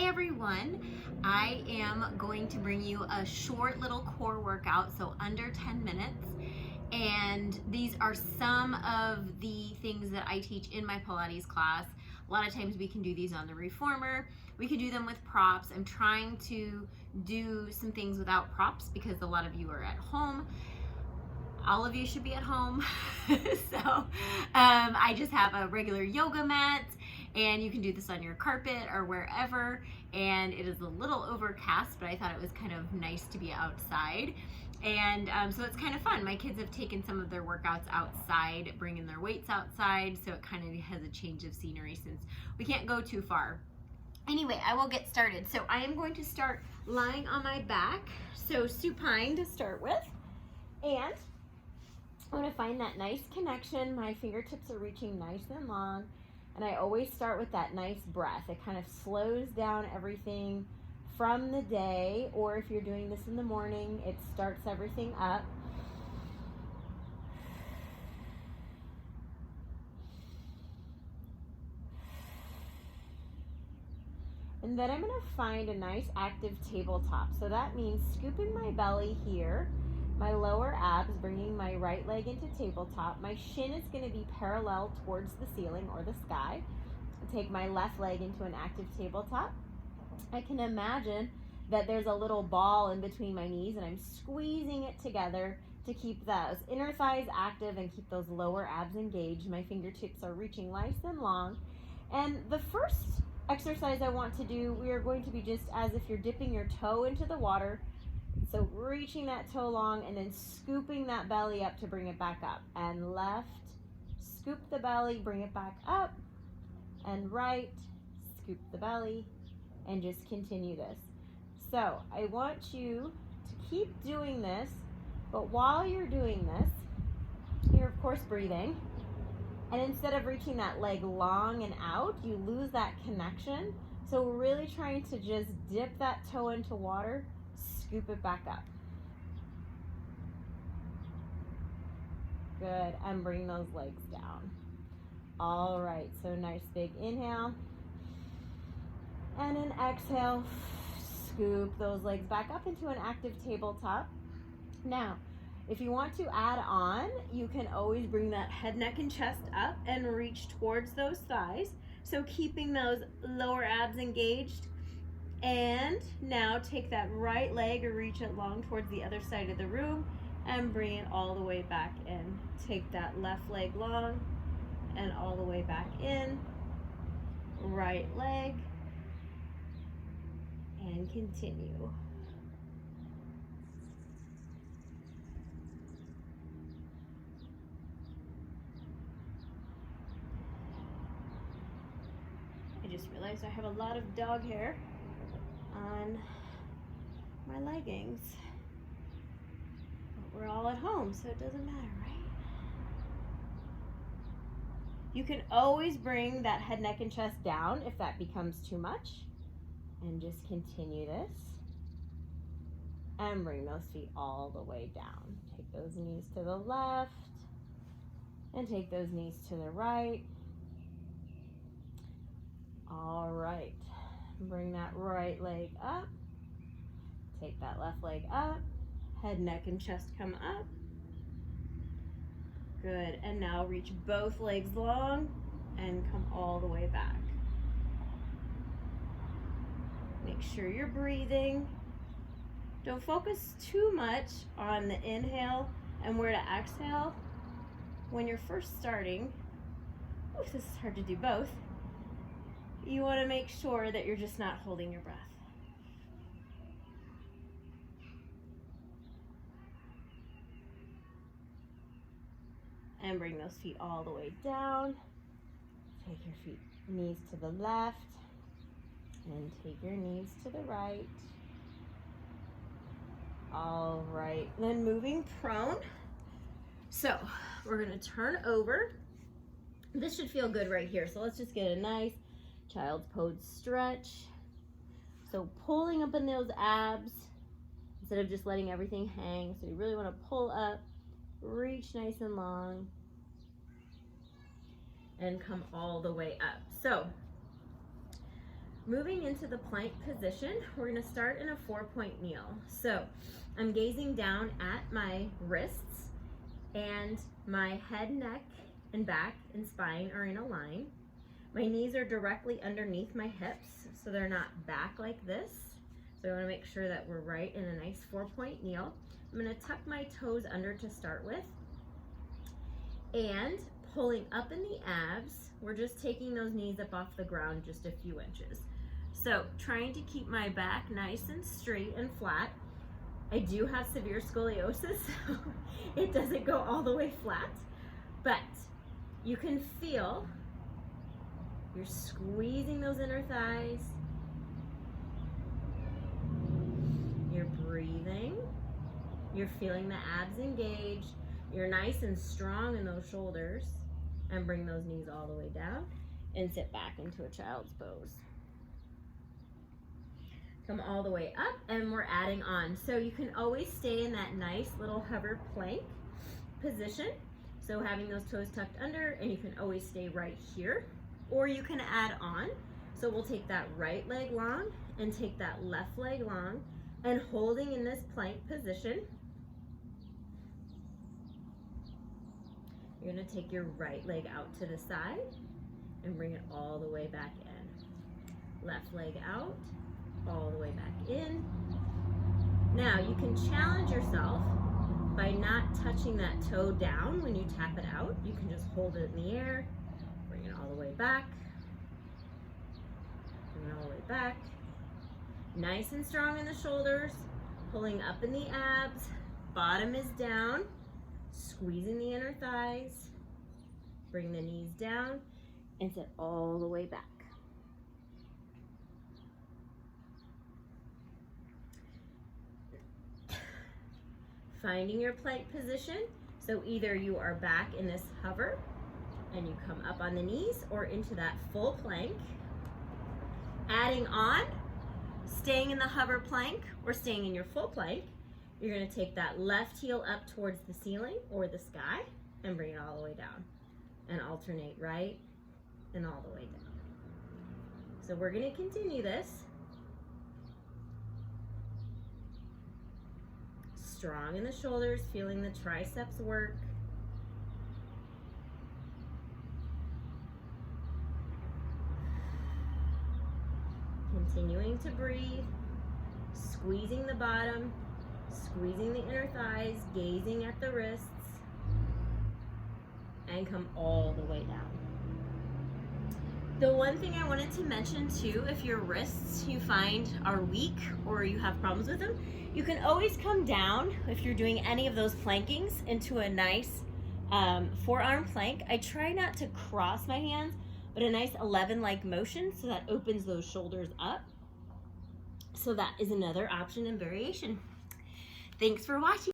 Hi everyone, I am going to bring you a short little core workout, so under 10 minutes. And these are some of the things that I teach in my Pilates class. A lot of times we can do these on the reformer. We can do them with props. I'm trying to do some things without props because a lot of you are at home. All of you should be at home. So I just have a regular yoga mat, and you can do this on your carpet or wherever. And it is a little overcast, but I thought it was kind of nice to be outside. And so it's kind of fun. My kids have taken some of their workouts outside, bringing their weights outside, so it kind of has a change of scenery since we can't go too far. Anyway, I will get started. So I am going to start lying on my back, so supine to start with. And I want to find that nice connection. My fingertips are reaching nice and long. And I always start with that nice breath. It kind of slows down everything from the day, or if you're doing this in the morning, it starts everything up. And then I'm going to find a nice active tabletop. So that means scooping my belly here, my lower abs, bringing my right leg into tabletop. My shin is going to be parallel towards the ceiling or the sky. Take my left leg into an active tabletop. I can imagine that there's a little ball in between my knees, and I'm squeezing it together to keep those inner thighs active and keep those lower abs engaged. My fingertips are reaching nice and long. And the first exercise I want to do, we are going to be just as if you're dipping your toe into the water. So reaching that toe long and then scooping that belly up to bring it back up. And left, scoop the belly, bring it back up. And right, scoop the belly, and just continue this. So I want you to keep doing this, but while you're doing this, you're of course breathing. And instead of reaching that leg long and out, you lose that connection. So we're really trying to just dip that toe into water, scoop it back up. Good, and bring those legs down. All right, so nice big inhale. And an exhale, scoop those legs back up into an active tabletop. Now, if you want to add on, you can always bring that head, neck, and chest up and reach towards those thighs. So keeping those lower abs engaged. And now take that right leg or reach it long towards the other side of the room and bring it all the way back in. Take that left leg long and all the way back in. Right leg. And continue. I just realized I have a lot of dog hair on my leggings. But we're all at home, so it doesn't matter, right? You can always bring that head, neck, and chest down if that becomes too much. And just continue this. And bring those feet all the way down. Take those knees to the left. And take those knees to the right. All right. Bring that right leg up. Take that left leg up. Head, neck, and chest come up. Good. And now reach both legs long and come all the way back. Make sure you're breathing. Don't focus too much on the inhale and where to exhale. When you're first starting, this is hard to do both, you want to make sure that you're just not holding your breath. And bring those feet all the way down. Take your knees to the left. And take your knees to the right. All right, then moving prone. So we're gonna turn over. This should feel good right here. So let's just get a nice child's pose stretch. So pulling up in those abs instead of just letting everything hang. So you really wanna pull up, reach nice and long, and come all the way up. So Moving into the plank position, we're gonna start in a 4-point kneel. So I'm gazing down at my wrists, and my head, neck, and back and spine are in a line. My knees are directly underneath my hips, so they're not back like this. So I wanna make sure that we're right in a nice 4-point kneel. I'm gonna tuck my toes under to start with, and pulling up in the abs, we're just taking those knees up off the ground just a few inches. So trying to keep my back nice and straight and flat. I do have severe scoliosis, so it doesn't go all the way flat, but you can feel you're squeezing those inner thighs. You're breathing. You're feeling the abs engage. You're nice and strong in those shoulders, and bring those knees all the way down and sit back into a child's pose. Come all the way up, and we're adding on. So you can always stay in that nice little hover plank position. So having those toes tucked under, and you can always stay right here, or you can add on. So we'll take that right leg long and take that left leg long, and holding in this plank position, you're gonna take your right leg out to the side and bring it all the way back in. Left leg out, all the way back in. Now you can challenge yourself by not touching that toe down when you tap it out. You can just hold it in the air, bring it all the way back, bring it all the way back. Nice and strong in the shoulders, pulling up in the abs, bottom is down, squeezing the inner thighs, bring the knees down, and sit all the way back. Finding your plank position, so either you are back in this hover and you come up on the knees, or into that full plank. Adding on, staying in the hover plank or staying in your full plank, you're gonna take that left heel up towards the ceiling or the sky and bring it all the way down, and alternate right and all the way down. So we're gonna continue this. Strong in the shoulders, feeling the triceps work. Continuing to breathe, squeezing the bottom, squeezing the inner thighs, gazing at the wrists, and come all the way down. The one thing I wanted to mention too, if your wrists you find are weak or you have problems with them, you can always come down, if you're doing any of those plankings, into a nice forearm plank. I try not to cross my hands, but a nice 11-like motion, so that opens those shoulders up. So that is another option and variation. Thanks for watching.